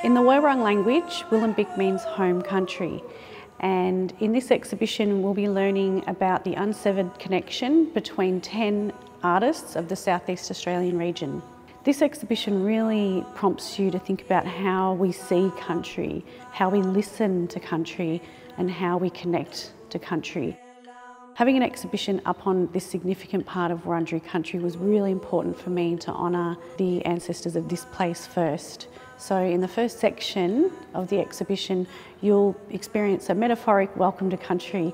In the Woiwurrung language, WILAM BIIK means home country. And in this exhibition, we'll be learning about the unsevered connection between 10 artists of the Southeast Australian region. This exhibition really prompts you to think about how we see country, how we listen to country, and how we connect to country. Having an exhibition up on this significant part of Wurundjeri country was really important for me to honour the ancestors of this place first. So in the first section of the exhibition, you'll experience a metaphoric welcome to country.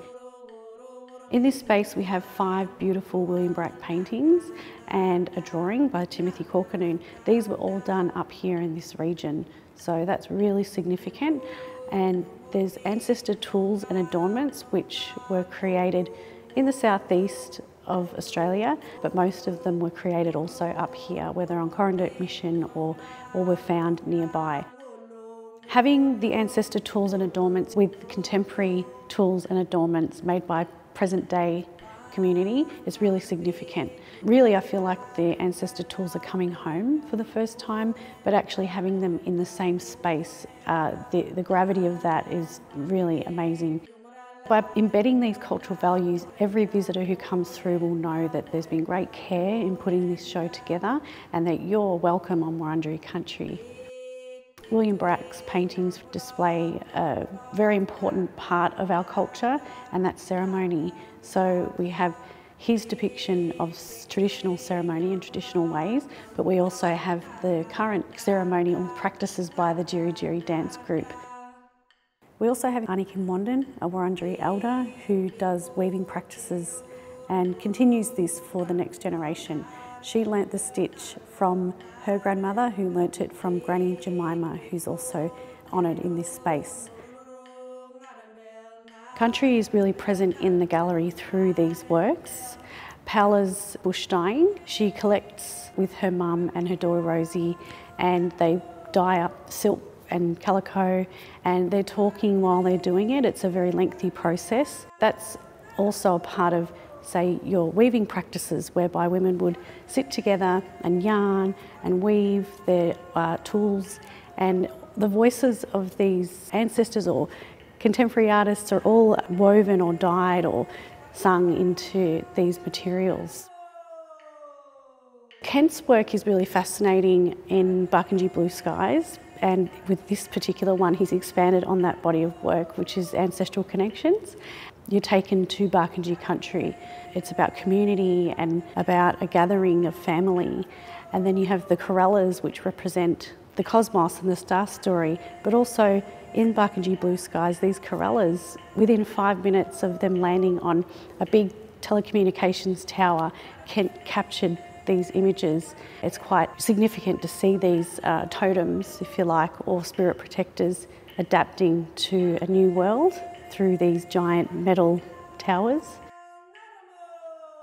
In this space we have 5 beautiful William Bragg paintings and a drawing by Timothy Corkanoon. These were all done up here in this region, so that's really significant. And there's ancestor tools and adornments which were created in the southeast of Australia, but most of them were created also up here, whether on Corranderk Mission or were found nearby. Having the ancestor tools and adornments with contemporary tools and adornments made by present day community is really significant. Really, I feel like the ancestor tools are coming home for the first time, but actually having them in the same space, the gravity of that is really amazing. By embedding these cultural values, every visitor who comes through will know that there's been great care in putting this show together and that you're welcome on Wurundjeri country. William Bragg's paintings display a very important part of our culture, and that's ceremony. So we have his depiction of traditional ceremony and traditional ways, but we also have the current ceremonial practices by the Jiri Jiri dance group. We also have Auntie Kim Wandin, a Wurundjeri elder who does weaving practices and continues this for the next generation. She learnt the stitch from her grandmother, who learnt it from Granny Jemima, who's also honoured in this space. Country is really present in the gallery through these works. Paola's bush dyeing. She collects with her mum and her daughter Rosie, and they dye up silk and calico, and they're talking while they're doing it. It's a very lengthy process. That's also a part of, say, your weaving practices, whereby women would sit together and yarn and weave their tools, and the voices of these ancestors or contemporary artists are all woven or dyed or sung into these materials. Kent's work is really fascinating in Barkindji Blue Skies, and with this particular one he's expanded on that body of work, which is ancestral connections. You're taken to Barkindji country. It's about community and about a gathering of family. And then you have the corellas, which represent the cosmos and the star story, but also in Barkindji Blue Skies, these corellas, within 5 minutes of them landing on a big telecommunications tower, Kent captured these images. It's quite significant to see these totems, if you like, or spirit protectors adapting to a new world through these giant metal towers.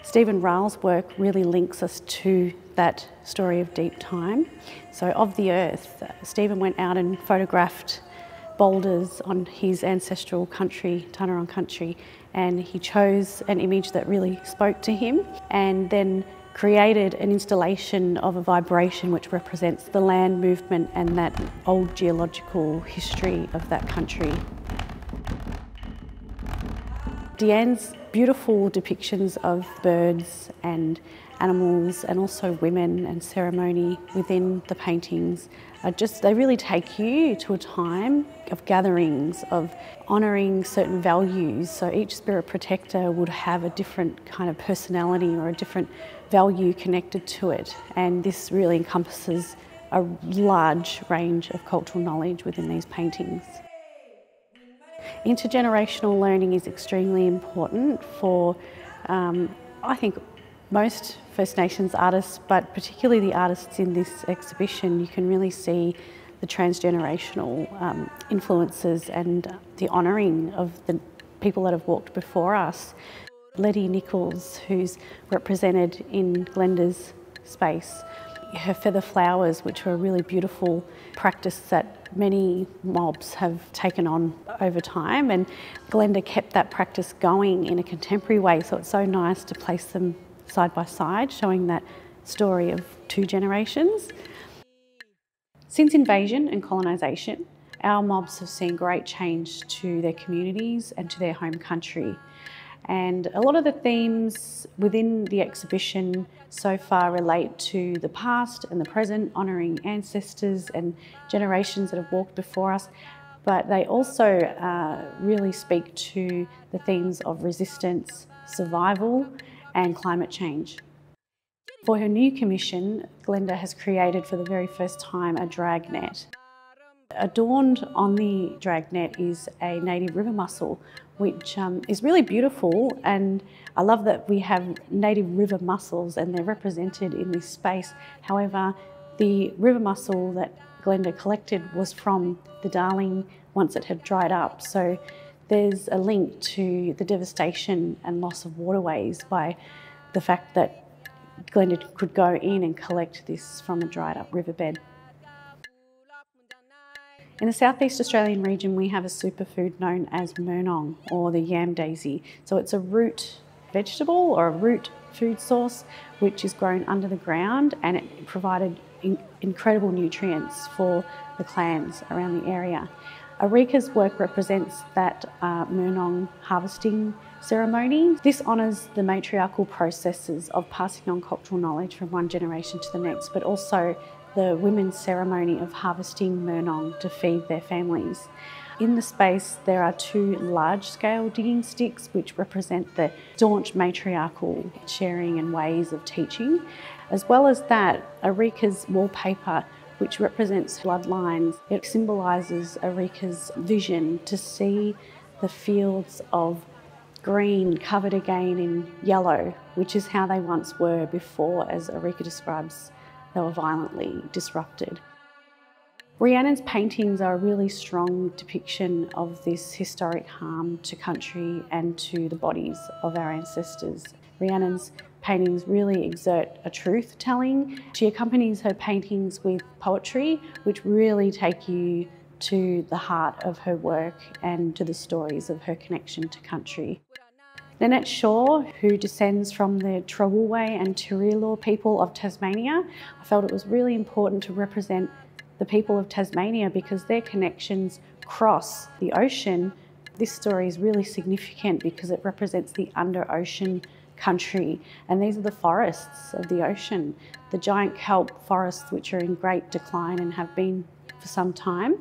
Stephen Rahl's work really links us to that story of deep time. So of the earth, Stephen went out and photographed boulders on his ancestral country, Tanarong country, and he chose an image that really spoke to him, and then created an installation of a vibration which represents the land movement and that old geological history of that country. Deanne's beautiful depictions of birds and animals and also women and ceremony within the paintings are they really take you to a time of gatherings, of honouring certain values. So each spirit protector would have a different kind of personality or a different value connected to it, and this really encompasses a large range of cultural knowledge within these paintings. Intergenerational learning is extremely important for, I think, most First Nations artists, but particularly the artists in this exhibition. You can really see the transgenerational influences and the honouring of the people that have walked before us. Letty Nichols, who's represented in Glenda's space, her feather flowers, which are a really beautiful practice that many mobs have taken on over time, and Glenda kept that practice going in a contemporary way, so it's so nice to place them side by side, showing that story of 2 generations. Since invasion and colonisation, our mobs have seen great change to their communities and to their home country. And a lot of the themes within the exhibition so far relate to the past and the present, honouring ancestors and generations that have walked before us, but they also really speak to the themes of resistance, survival and climate change. For her new commission, Glenda has created for the very first time a dragnet. Adorned on the dragnet is a native river mussel, which is really beautiful, and I love that we have native river mussels and they're represented in this space. However, the river mussel that Glenda collected was from the Darling once it had dried up, so there's a link to the devastation and loss of waterways by the fact that Glenda could go in and collect this from a dried up riverbed. In the southeast Australian region, we have a superfood known as murnong, or the yam daisy. So it's a root vegetable or a root food source which is grown under the ground, and it provided incredible nutrients for the clans around the area. Arika's work represents that murnong harvesting ceremony. This honours the matriarchal processes of passing on cultural knowledge from one generation to the next, but also the women's ceremony of harvesting murnong to feed their families. In the space there are two large-scale digging sticks which represent the staunch matriarchal sharing and ways of teaching. As well as that, Arika's wallpaper, which represents bloodlines. It symbolises Arika's vision to see the fields of green covered again in yellow, which is how they once were before, as Arika describes, they were violently disrupted. Rhiannon's paintings are a really strong depiction of this historic harm to country and to the bodies of our ancestors. Rhiannon's paintings really exert a truth-telling. She accompanies her paintings with poetry, which really take you to the heart of her work and to the stories of her connection to country. Nanette Shaw, who descends from the TarraWarra and TarraWarra people of Tasmania, I felt it was really important to represent the people of Tasmania because their connections cross the ocean. This story is really significant because it represents the under-ocean country, and these are the forests of the ocean, the giant kelp forests which are in great decline and have been for some time.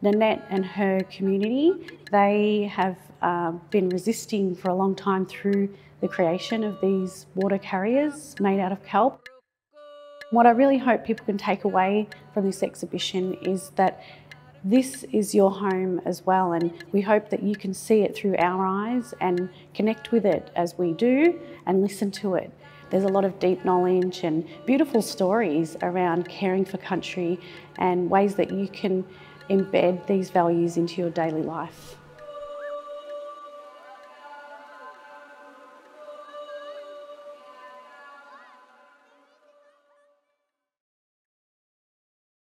Nanette and her community, they have been resisting for a long time through the creation of these water carriers made out of kelp. What I really hope people can take away from this exhibition is that this is your home as well, and we hope that you can see it through our eyes and connect with it as we do and listen to it. There's a lot of deep knowledge and beautiful stories around caring for country and ways that you can embed these values into your daily life.